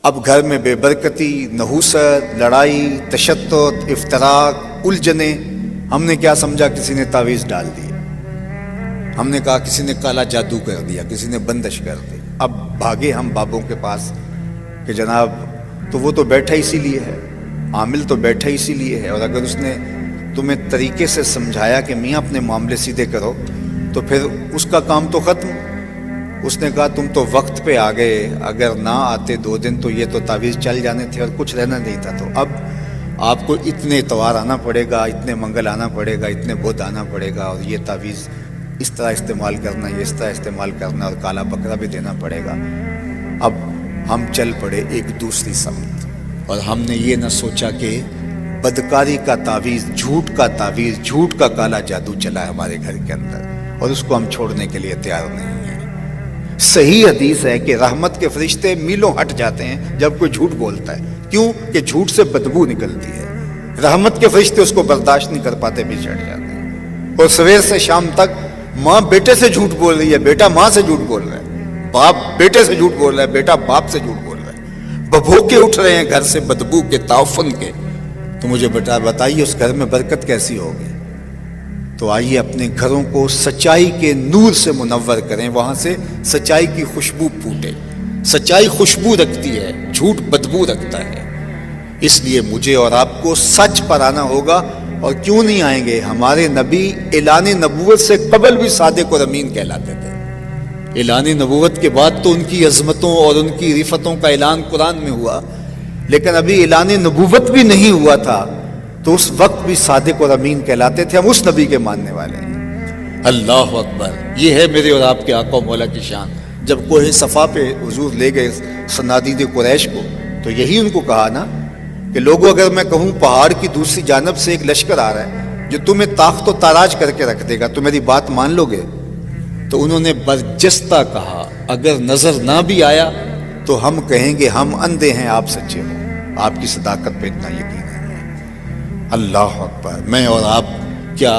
اب گھر میں بے برکتی، نحوست، لڑائی، تشدد، افتراق، الجھنیں. ہم نے کیا سمجھا؟ کسی نے تعویذ ڈال دی، ہم نے کہا کسی نے کالا جادو کر دیا، کسی نے بندش کر دی. اب بھاگے ہم بابوں کے پاس کہ جناب تو وہ تو بیٹھا اسی لیے ہے، عامل تو بیٹھا اسی لیے ہے، اور اگر اس نے تمہیں طریقے سے سمجھایا کہ میاں اپنے معاملے سیدھے کرو تو پھر اس کا کام تو ختم. اس نے کہا تم تو وقت پہ آ گئے، اگر نہ آتے 2 دن تو یہ تو تعویذ چل جانے تھے اور کچھ رہنا نہیں تھا. تو اب آپ کو اتنے اتوار آنا پڑے گا، اتنے منگل آنا پڑے گا، اتنے بدھ آنا پڑے گا، اور یہ تعویذ اس طرح استعمال کرنا، یہ اس طرح استعمال کرنا، اور کالا بکرا بھی دینا پڑے گا. اب ہم چل پڑے ایک دوسری سمت، اور ہم نے یہ نہ سوچا کہ بدکاری کا تعویذ، جھوٹ کا تعویذ، جھوٹ کا کالا جادو چلا ہے ہمارے گھر کے اندر، اور اس کو ہم چھوڑنے کے لیے تیار نہیں ہیں. صحیح حدیث ہے کہ رحمت کے فرشتے میلوں ہٹ جاتے ہیں جب کوئی جھوٹ بولتا ہے. کیوں؟ کہ جھوٹ سے بدبو نکلتی ہے. رحمت کے فرشتے اس کو برداشت نہیں کر پاتے، بھی چڑھ جاتے ہیں. اور سویر سے شام تک ماں بیٹے سے جھوٹ بول رہی ہے، بیٹا ماں سے جھوٹ بول رہا ہے، باپ بیٹے سے جھوٹ بول رہا ہے، بیٹا باپ سے جھوٹ بول رہا ہے. ببھوکے اٹھ رہے ہیں گھر سے بدبو کے، تعفن کے. تو مجھے بتائیے اس گھر میں برکت کیسی ہوگی؟ تو آئیے اپنے گھروں کو سچائی کے نور سے منور کریں، وہاں سے سچائی کی خوشبو پھوٹے. سچائی خوشبو رکھتی ہے، جھوٹ بدبو رکھتا ہے. اس لیے مجھے اور آپ کو سچ پر آنا ہوگا. اور کیوں نہیں آئیں گے؟ ہمارے نبی اعلان نبوت سے قبل بھی صادق اور امین کہلاتے تھے. اعلان نبوت کے بعد تو ان کی عظمتوں اور ان کی رفتوں کا اعلان قرآن میں ہوا، لیکن ابھی اعلان نبوت بھی نہیں ہوا تھا، تو اس وقت بھی صادق اور امین کہلاتے تھے. ہم اس نبی کے ماننے والے ہیں. اللہ اکبر! یہ ہے میرے اور آپ کے آقا و مولا کی شان. جب کوہ صفا پہ حضور لے گئے صنادید قریش کو، تو یہی ان کو کہا نا کہ لوگوں اگر میں کہوں پہاڑ کی دوسری جانب سے ایک لشکر آ رہا ہے جو تمہیں طاقت و تاراج کر کے رکھ دے گا، تو میری بات مان لو گے؟ تو انہوں نے برجستہ کہا اگر نظر نہ بھی آیا تو ہم کہیں گے ہم اندھے ہیں، آپ سچے ہو. آپ کی صداقت پہ اتنا یقین ہے. اللہ اکبر! میں اور آپ، کیا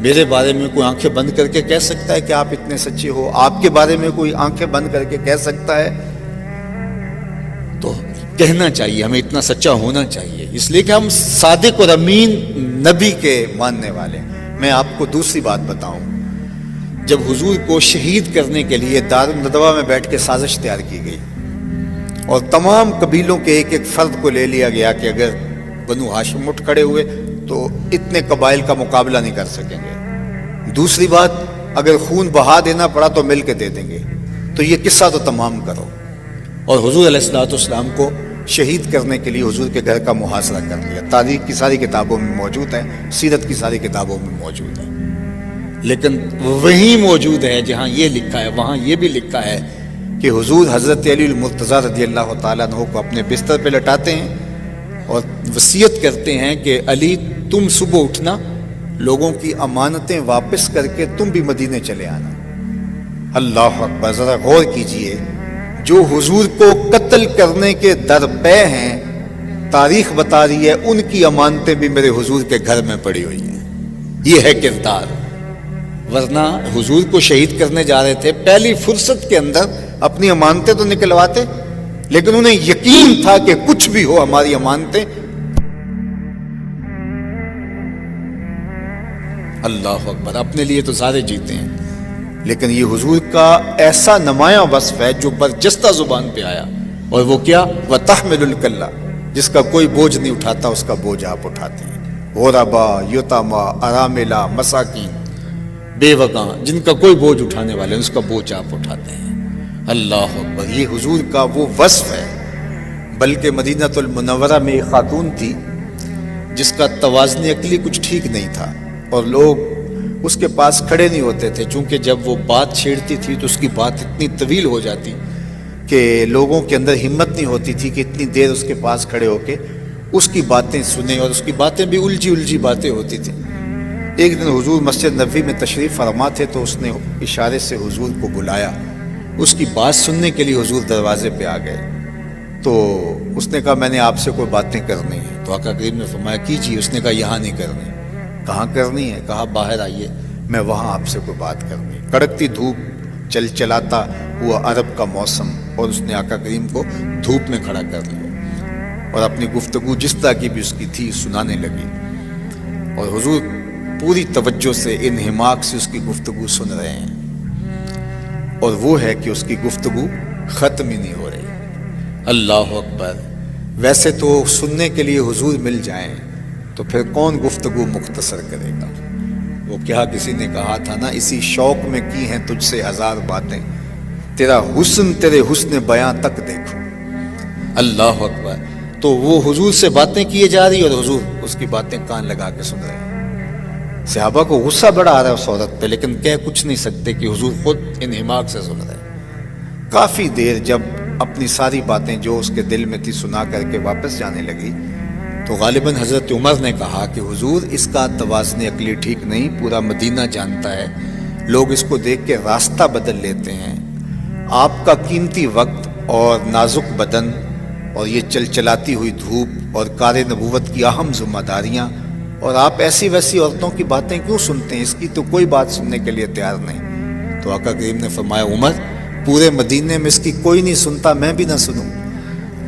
میرے بارے میں کوئی آنکھیں بند کر کے کہہ سکتا ہے کہ آپ اتنے سچے ہو؟ آپ کے بارے میں کوئی آنکھیں بند کر کے کہہ سکتا ہے؟ تو کہنا چاہیے، ہمیں اتنا سچا ہونا چاہیے، اس لیے کہ ہم صادق اور امین نبی کے ماننے والے ہیں. میں آپ کو دوسری بات بتاؤں، جب حضور کو شہید کرنے کے لیے دارالندوا میں بیٹھ کے سازش تیار کی گئی اور تمام قبیلوں کے ایک ایک فرد کو لے لیا گیا کہ اگر بنو ہاشم اٹھ کھڑے ہوئے تو اتنے قبائل کا مقابلہ نہیں کر سکیں گے. دوسری بات، اگر خون بہا دینا پڑا تو مل کے دے دیں گے، تو یہ قصہ تو تمام کرو. اور حضور علیہ الصلوۃ والسلام کو شہید کرنے کے لیے حضور کے گھر کا محاصرہ کر لیا. تاریخ کی ساری کتابوں میں موجود ہے، سیرت کی ساری کتابوں میں موجود ہے. لیکن وہی موجود ہے جہاں یہ لکھا ہے، وہاں یہ بھی لکھا ہے کہ حضور حضرت علی المرتضیٰ رضی اللہ تعالیٰ عنہ کو اپنے بستر پہ لٹاتے ہیں اور وصیت کرتے ہیں کہ علی تم صبح اٹھنا، لوگوں کی امانتیں واپس کر کے تم بھی مدینے چلے آنا. اللہ اکبر! ذرا غور کیجئے، جو حضور کو قتل کرنے کے درپے ہیں، تاریخ بتا رہی ہے ان کی امانتیں بھی میرے حضور کے گھر میں پڑی ہوئی ہیں. یہ ہے کردار. ورنہ حضور کو شہید کرنے جا رہے تھے، پہلی فرصت کے اندر اپنی امانتیں تو نکلواتے، لیکن انہیں یقین تھا کہ کچھ بھی ہو ہماری امانتیں. اللہ اکبر! اپنے لیے تو سارے جیتے ہیں، لیکن یہ حضور کا ایسا نمایاں وصف ہے جو برجستہ زبان پہ آیا، اور وہ کیا؟ وَتَحْمِلُ الْكَلَّ، جس کا کوئی بوجھ نہیں اٹھاتا اس کا بوجھ آپ اٹھاتے ہیں. غربا، یتاما، اراملہ، مساکین، بیوگاں، جن کا کوئی بوجھ اٹھانے والے اس کا بوجھ آپ اٹھاتے ہیں. اللہ اکبر! یہ حضور کا وہ وصف ہے. بلکہ مدینہ المنورہ میں ایک خاتون تھی جس کا توازن عقلی کچھ ٹھیک نہیں تھا، اور لوگ اس کے پاس کھڑے نہیں ہوتے تھے، چونکہ جب وہ بات چھیڑتی تھی تو اس کی بات اتنی طویل ہو جاتی کہ لوگوں کے اندر ہمت نہیں ہوتی تھی کہ اتنی دیر اس کے پاس کھڑے ہو کے اس کی باتیں سنیں، اور اس کی باتیں بھی الجھی باتیں ہوتی تھیں. ایک دن حضور مسجد نبوی میں تشریف فرما تھے تو اس نے اشارے سے حضور کو بلایا. اس کی بات سننے کے لیے حضور دروازے پہ آ گئے. تو اس نے کہا میں نے آپ سے کوئی باتیں کرنی ہیں. تو آقا کریم نے فرمایا کیجیے. اس نے کہا یہاں نہیں کرنی. کہاں کرنی ہے؟ کہا باہر آئیے، میں وہاں آپ سے کوئی بات کرنی. کڑکتی دھوپ چل چلاتا ہوا عرب کا موسم، اور اس نے آقا کریم کو دھوپ میں کھڑا کر لیا اور اپنی گفتگو جس طرح کی بھی اس کی تھی سنانے لگی، اور حضور پوری توجہ سے انہماک سے اس کی گفتگو سن رہے ہیں، اور وہ ہے کہ اس کی گفتگو ختم ہی نہیں ہو رہی۔ اللہ اکبر! ویسے تو سننے کے لیے حضور مل جائیں تو پھر کون گفتگو مختصر کرے گا؟ وہ کیا کسی نے کہا تھا نا، اسی شوق میں کی ہیں تجھ سے ہزار باتیں، تیرا حسن تیرے حسن بیاں تک دیکھو۔ اللہ اکبر! تو وہ حضور سے باتیں کیے جا رہی اور حضور اس کی باتیں کان لگا کے سن رہے ہیں۔ صحابہ کو غصہ بڑا آ رہا ہے اس عورت پہ، لیکن کہہ کچھ نہیں سکتے کہ حضور خود انہماک سے سن رہے ہیں۔ کافی دیر جب اپنی ساری باتیں جو اس کے دل میں تھی سنا کر کے واپس جانے لگی تو غالباً حضرت عمر نے کہا کہ حضور اس کا توازن عقلی ٹھیک نہیں، پورا مدینہ جانتا ہے، لوگ اس کو دیکھ کے راستہ بدل لیتے ہیں، آپ کا قیمتی وقت اور نازک بدن اور یہ چل چلاتی ہوئی دھوپ اور کار نبوت کی اہم ذمہ داریاں، اور آپ ایسی ویسی عورتوں کی باتیں کیوں سنتے ہیں؟ اس کی تو کوئی بات سننے کے لیے تیار نہیں۔ تو آقا کریم نے فرمایا عمر، پورے مدینے میں اس کی کوئی نہیں سنتا، میں بھی نہ سنوں۔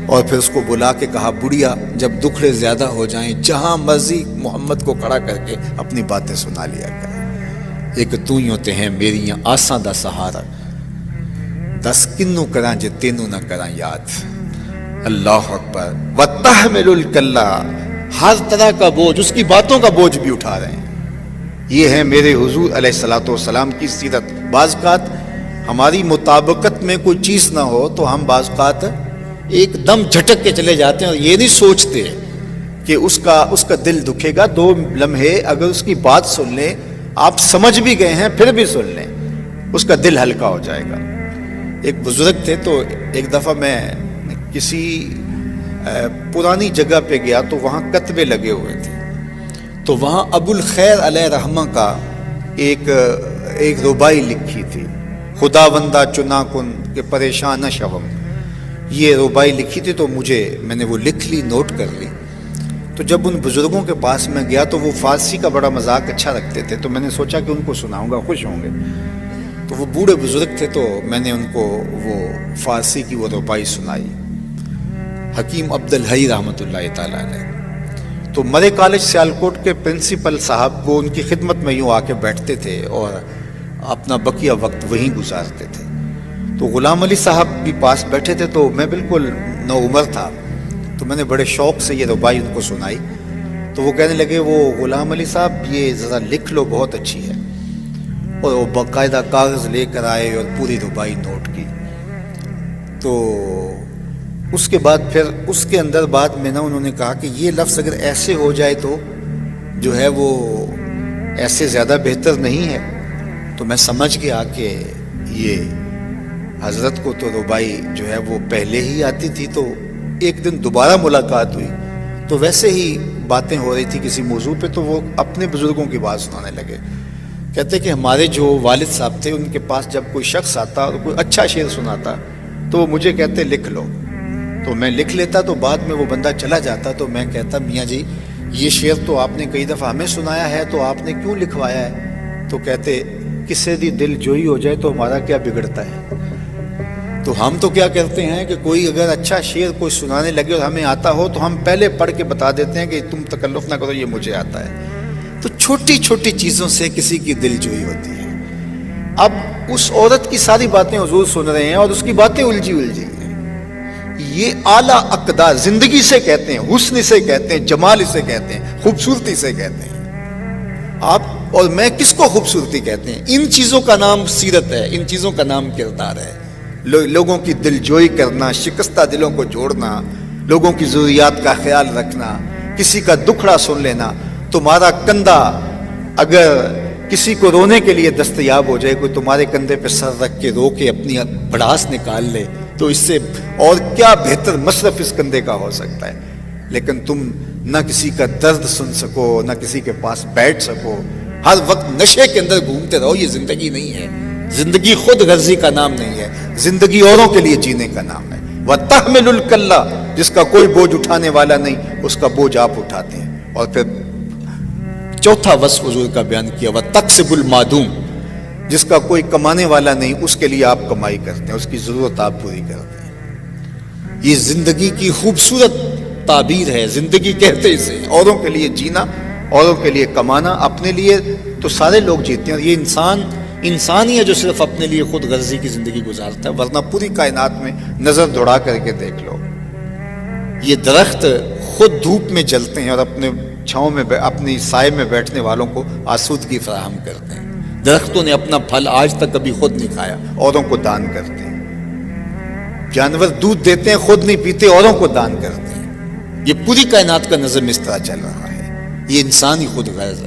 اور پھر اس کو بلا کے کہا بڑھیا جب دکھڑے زیادہ ہو جائیں جہاں مرضی محمد کو کھڑا کر کے اپنی باتیں سنا لیا کر، ایک تو ہی ہوتے ہیں میری آساں دا سہارا، دس کنوں کراں جے تینوں نہ کراں یاد۔ اللہ اکبر! وَتَحْمِلُ الْكَلَّ، ہر طرح کا بوجھ، اس کی باتوں کا بوجھ بھی اٹھا رہے ہیں۔ یہ ہے میرے حضور علیہ الصلوۃ والسلام کی سیرت۔ بعض اوقات ہماری مطابقت میں کوئی چیز نہ ہو تو ہم بعض اوقات ایک دم جھٹک کے چلے جاتے ہیں اور یہ نہیں سوچتے کہ اس کا دل دکھے گا۔ دو لمحے اگر اس کی بات سن لیں، آپ سمجھ بھی گئے ہیں پھر بھی سن لیں، اس کا دل ہلکا ہو جائے گا۔ ایک بزرگ تھے، تو ایک دفعہ میں کسی پرانی جگہ پہ گیا تو وہاں کتبے لگے ہوئے تھے، تو وہاں ابو الخیر علیہ رحمہ کا ایک ربائی لکھی تھی، خدا بندہ چنا کن کہ پریشان نہ شوم، یہ ربائی لکھی تھی۔ تو میں نے وہ لکھ لی، نوٹ کر لی۔ تو جب ان بزرگوں کے پاس میں گیا تو وہ فارسی کا بڑا مذاق اچھا رکھتے تھے، تو میں نے سوچا کہ ان کو سناؤں گا، خوش ہوں گے۔ تو وہ بوڑھے بزرگ تھے، تو میں نے ان کو وہ فارسی کی وہ ربائی سنائی، حکیم عبد الحی رحمۃ اللہ تعالیٰ علیہ۔ تو مرے کالج سیالکوٹ کے پرنسپل صاحب وہ ان کی خدمت میں یوں آ کے بیٹھتے تھے اور اپنا بقیہ وقت وہیں گزارتے تھے۔ تو غلام علی صاحب بھی پاس بیٹھے تھے، تو میں بالکل نوعمر تھا، تو میں نے بڑے شوق سے یہ ربائی ان کو سنائی۔ تو وہ کہنے لگے وہ غلام علی صاحب یہ ذرا لکھ لو، بہت اچھی ہے۔ اور وہ باقاعدہ کاغذ لے کر آئے اور پوری ربائی نوٹ کی۔ تو اس کے بعد پھر اس کے اندر بعد میں نا انہوں نے کہا کہ یہ لفظ اگر ایسے ہو جائے تو جو ہے وہ ایسے زیادہ بہتر نہیں ہے۔ تو میں سمجھ گیا کہ یہ حضرت کو تو ربائی جو ہے وہ پہلے ہی آتی تھی۔ تو ایک دن دوبارہ ملاقات ہوئی تو ویسے ہی باتیں ہو رہی تھی کسی موضوع پہ، تو وہ اپنے بزرگوں کی بات سنانے لگے۔ کہتے کہ ہمارے جو والد صاحب تھے ان کے پاس جب کوئی شخص آتا اور کوئی اچھا شعر سناتا تو وہ مجھے کہتے لکھ لو، تو میں لکھ لیتا۔ تو بعد میں وہ بندہ چلا جاتا تو میں کہتا میاں جی یہ شعر تو آپ نے کئی دفعہ ہمیں سنایا ہے، تو آپ نے کیوں لکھوایا ہے؟ تو کہتے کسے دی دل جوئی ہو جائے تو ہمارا کیا بگڑتا ہے؟ تو ہم تو کیا کرتے ہیں کہ کوئی اگر اچھا شعر کوئی سنانے لگے اور ہمیں آتا ہو تو ہم پہلے پڑھ کے بتا دیتے ہیں کہ تم تکلف نہ کرو، یہ مجھے آتا ہے۔ تو چھوٹی چھوٹی چیزوں سے کسی کی دل جوئی ہوتی ہے۔ اب اس عورت کی ساری باتیں حضور سن رہے ہیں اور اس کی باتیں الجھی ہیں۔ یہ اعلیٰ اقدار زندگی سے کہتے ہیں، حسن سے کہتے ہیں، جمال اسے کہتے ہیں، خوبصورتی سے کہتے ہیں۔ آپ اور میں کس کو خوبصورتی کہتے ہیں؟ ان چیزوں کا نام سیرت ہے، ان چیزوں کا نام کردار ہے۔ لوگوں کی دل جوئی کرنا، شکستہ دلوں کو جوڑنا، لوگوں کی ضروریات کا خیال رکھنا، کسی کا دکھڑا سن لینا۔ تمہارا کندھا اگر کسی کو رونے کے لیے دستیاب ہو جائے، کوئی تمہارے کندھے پہ سر رکھ کے رو کے اپنی بڑاس نکال لے، تو اس سے اور کیا بہتر مصرف اس کندھے کا ہو سکتا ہے؟ لیکن تم نہ کسی کا درد سن سکو، نہ کسی کے پاس بیٹھ سکو، ہر وقت نشے کے اندر گھومتے رہو۔ یہ زندگی نہیں ہے، زندگی خود غرضی کا نام نہیں ہے، زندگی اوروں کے لیے جینے کا نام ہے۔ وَتَحْمِلُ الْكَلَّ، جس کا کوئی بوجھ اٹھانے والا نہیں، اس کا بوجھ آپ اٹھاتے ہیں۔ اور پھر چوتھا وصف حضور کا بیان کیا، وَتَقْسِبُ الْمَعْدُومَ، جس کا کوئی کمانے والا نہیں، اس کے لیے آپ کمائی کرتے ہیں، اس کی ضرورت آپ پوری کرتے ہیں۔ یہ زندگی کی خوبصورت تعبیر ہے، زندگی کہتے اسے، اوروں کے لیے جینا، اوروں کے لیے کمانا، اپنے لیے تو سارے لوگ جیتے ہیں۔ یہ انسان ہی ہے جو صرف اپنے لیے خود غرضی کی زندگی گزارتا ہے، ورنہ پوری کائنات میں نظر دوڑا کر کے دیکھ لو، یہ درخت خود دھوپ میں جلتے ہیں اور اپنے چھاؤں میں اپنی سائے میں بیٹھنے والوں کو آسودگی فراہم کرتے ہیں۔ درختوں نے اپنا پھل آج تک کبھی خود نہیں کھایا، اوروں کو دان کرتے ہیں۔ جانور دودھ دیتے ہیں، خود نہیں پیتے، اوروں کو دان کرتے ہیں۔ یہ پوری کائنات کا نظم اس طرح چل رہا ہے، یہ انسان ہی خود غرض ہے۔